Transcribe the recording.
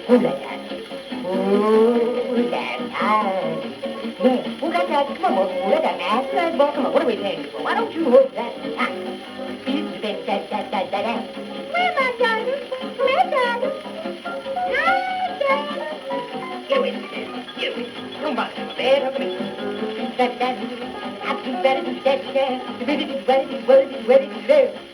Who's that guy? Who's that guy? Yeah, who's that guy? Come on, boy. Who's that guy? Ask that boy. Come on, what are we paying you for? Why don't you hold that guy? You think that. Where am I, darling? Where, darling? Hi, darling. Get away from me, man. Get away. Don't bother me. Stay talking to me. That. I do better than that.